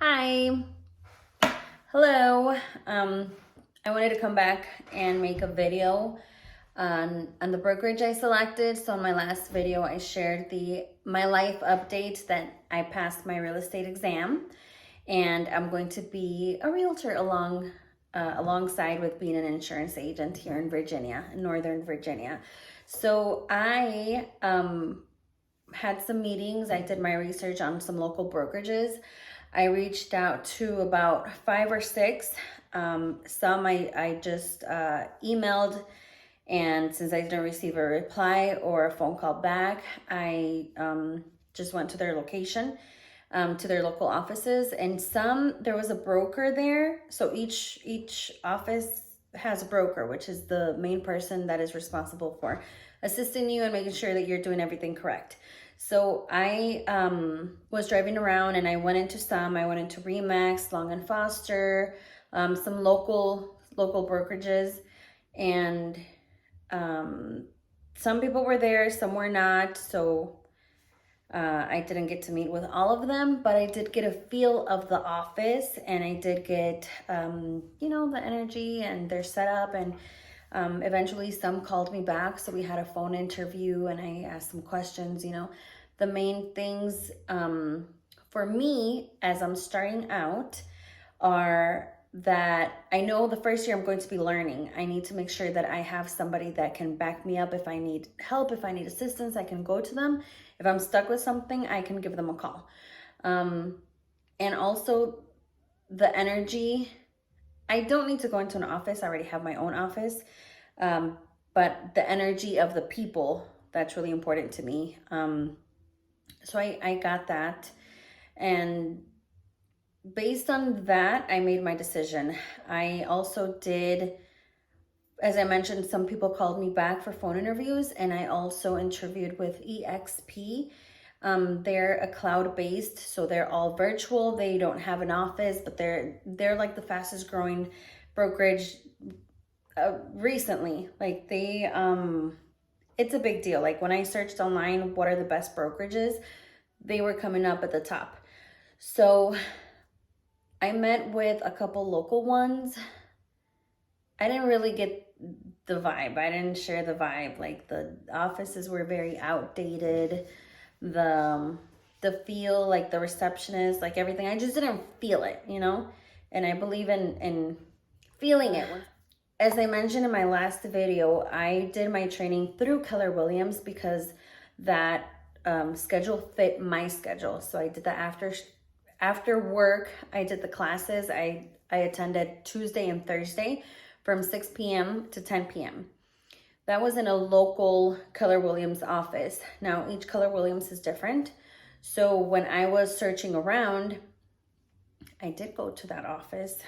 Hi. Hello. I wanted to come back and make a video on the brokerage I selected. So in my last video, I shared my life update that I passed my real estate exam, and I'm going to be a realtor alongside with being an insurance agent here in Virginia, in Northern Virginia. So I had some meetings. I did my research on some local brokerages. I reached out to about 5 or 6. Some I just emailed, and since I didn't receive a reply or a phone call back, I just went to their location, to their local offices. And there was a broker there. So each office has a broker, which is the main person that is responsible for assisting you and making sure that you're doing everything correct. So I was driving around, and I went into Remax, Long and Foster, some local brokerages, and some people were there, some were not. So I didn't get to meet with all of them, but I did get a feel of the office, and I did get the energy and their setup. And eventually some called me back, so we had a phone interview, and I asked some questions. The main things for me as I'm starting out are that I know the first year I'm going to be learning. I need to make sure that I have somebody that can back me up. If I need help, if I need assistance, I can go to them. If I'm stuck with something, I can give them a call. And also the energy. I don't need to go into an office. I already have my own office. But the energy of the people, that's really important to me. So I got that. And based on that, I made my decision. I also did, as I mentioned, some people called me back for phone interviews, and I also interviewed with EXP. They're a cloud-based, so they're all virtual. They don't have an office, but they're like the fastest growing brokerage recently. Like it's a big deal. Like when I searched online, what are the best brokerages, they were coming up at the top. So I met with a couple local ones. I didn't really get the vibe. I didn't share the vibe. Like the offices were very outdated. The feel, like the receptionist, like everything, I just didn't feel it, and I believe in feeling it. As I mentioned in my last video, I did my training through Keller Williams because that schedule fit my schedule. So I did that after work. I did the classes. I attended Tuesday and Thursday from 6 p.m. to 10 p.m. That was in a local Keller Williams office. Now, each Keller Williams is different. So when I was searching around, I did go to that office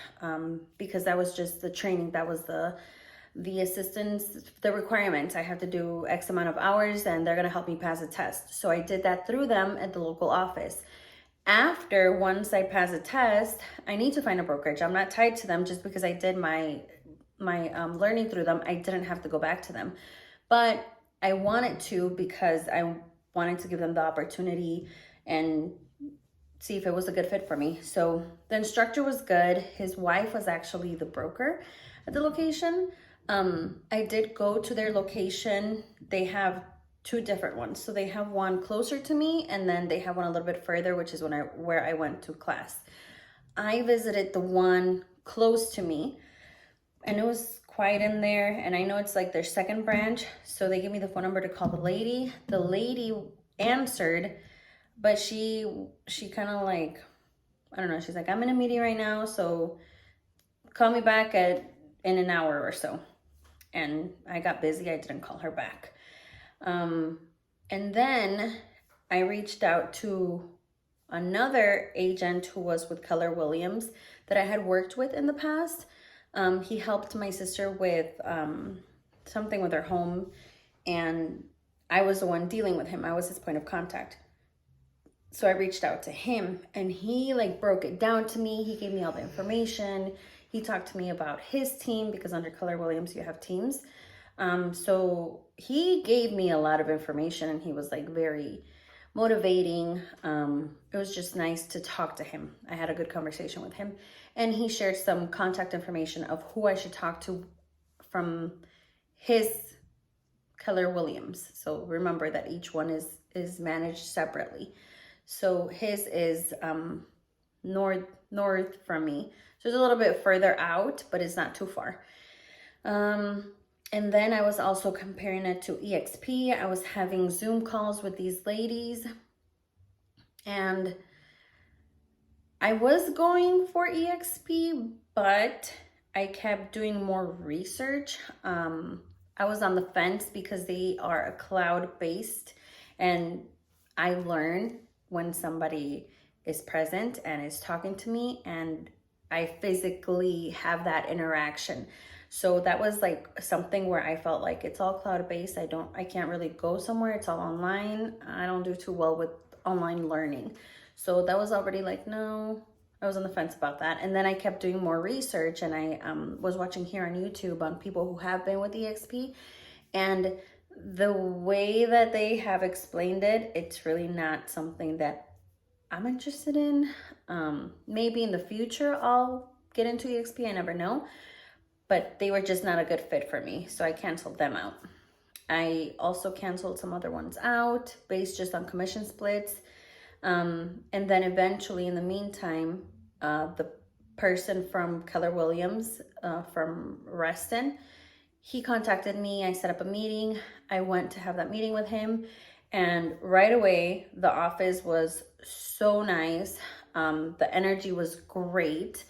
because that was just the training. That was the assistance, the requirements. I have to do X amount of hours, and they're going to help me pass a test. So I did that through them at the local office. Once I pass a test, I need to find a brokerage. I'm not tied to them just because I did my learning through them. I didn't have to go back to them, but I wanted to because I wanted to give them the opportunity and see if it was a good fit for me. So the instructor was good. His wife was actually the broker at the location. I did go to their location. They have 2 different ones. So they have one closer to me, and then they have one a little bit further, which is where I went to class. I visited the one close to me, and it was quiet in there. And I know it's like their second branch. So they gave me the phone number to call the lady. The lady answered, but she kind of like, I don't know. She's like, I'm in a meeting right now, so call me back in an hour or so. And I got busy. I didn't call her back. And then I reached out to another agent who was with Keller Williams that I had worked with in the past. He helped my sister with something with her home, and I was the one dealing with him. I was his point of contact. So I reached out to him, and he broke it down to me. He gave me all the information. He talked to me about his team, because under Keller Williams, you have teams. So he gave me a lot of information, and he was very motivating. It was just nice to talk to him. I had a good conversation with him, and he shared some contact information of who I should talk to from his Keller Williams. So remember that each one is managed separately. So his is north from me. So it's a little bit further out, but it's not too far. And then I was also comparing it to EXP. I was having Zoom calls with these ladies, and I was going for EXP, but I kept doing more research. I was on the fence because they are a cloud-based, and I learn when somebody is present and is talking to me, and I physically have that interaction. So that was like something where I felt like it's all cloud-based. I can't really go somewhere. It's all online. I don't do too well with online learning. So that was already like, no, I was on the fence about that. And then I kept doing more research, and I was watching here on YouTube on people who have been with EXP, and the way that they have explained it, it's really not something that I'm interested in. Maybe in the future I'll get into EXP, I never know. But they were just not a good fit for me, so I canceled them out. I also canceled some other ones out based just on commission splits. And then eventually, in the meantime, the person from Keller Williams, from Reston, he contacted me. I set up a meeting. I went to have that meeting with him, and right away, the office was so nice. The energy was great.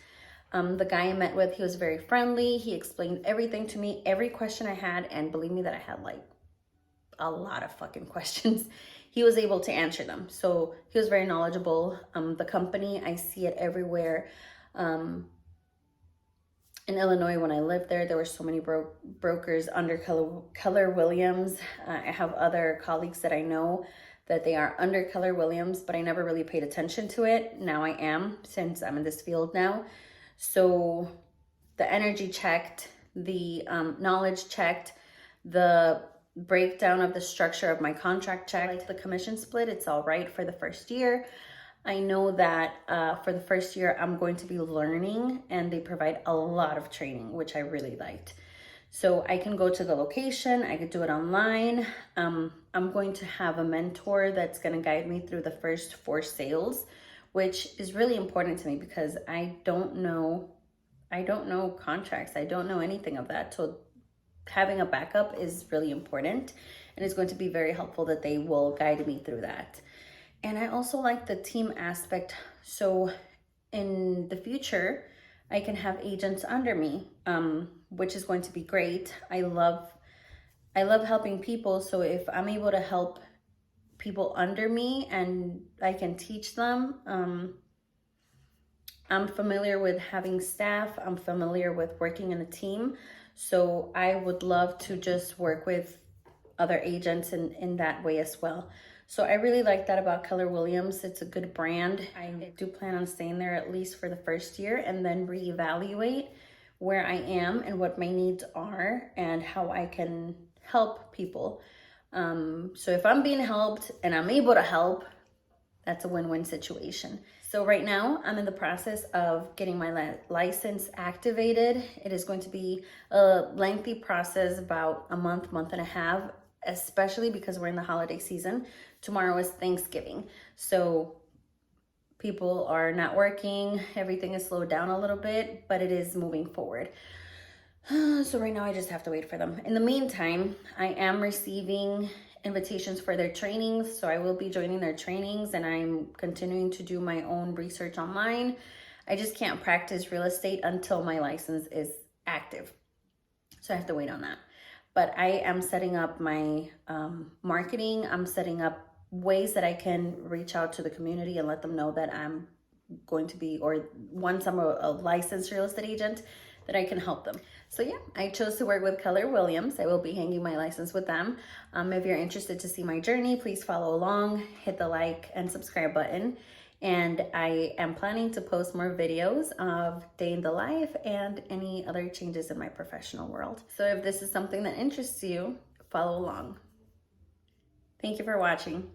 The guy I met with, he was very friendly. He explained everything to me, every question I had, and believe me that I had like a lot of fucking questions. He was able to answer them. So he was very knowledgeable. The company, I see it everywhere. In Illinois, when I lived there, there were so many brokers under Keller Williams. I have other colleagues that I know that they are under Keller Williams, but I never really paid attention to it. Now I am, since I'm in this field now. So the energy checked, the knowledge checked, the breakdown of the structure of my contract checked, like the commission split, it's all right for the first year. I know that for the first year, I'm going to be learning, and they provide a lot of training, which I really liked. So I can go to the location, I could do it online. I'm going to have a mentor that's going to guide me through the first 4 sales, which is really important to me because I don't know contracts. I don't know anything of that. So having a backup is really important, and it's going to be very helpful that they will guide me through that. And I also like the team aspect. So in the future, I can have agents under me, which is going to be great. I love helping people. So if I'm able to help people under me and I can teach them, I'm familiar with having staff. I'm familiar with working in a team. So I would love to just work with other agents in that way as well. So I really like that about Keller Williams. It's a good brand. I do plan on staying there at least for the first year, and then reevaluate where I am and what my needs are and how I can help people. So if I'm being helped and I'm able to help, that's a win-win situation. So right now I'm in the process of getting my license activated. It is going to be a lengthy process, about a month and a half, especially because we're in the holiday season. Tomorrow is Thanksgiving. So people are not working. Everything is slowed down a little bit, but it is moving forward. So right now I just have to wait for them. In the meantime, I am receiving invitations for their trainings. So I will be joining their trainings, and I'm continuing to do my own research online. I just can't practice real estate until my license is active. So I have to wait on that. But I am setting up my marketing. I'm setting up ways that I can reach out to the community and let them know that I'm going to be, or once I'm a licensed real estate agent, that I can help them. So yeah, I chose to work with Keller Williams. I will be hanging my license with them. If you're interested to see my journey, please follow along, hit the like and subscribe button. And I am planning to post more videos of day in the life and any other changes in my professional world. So if this is something that interests you, follow along. Thank you for watching.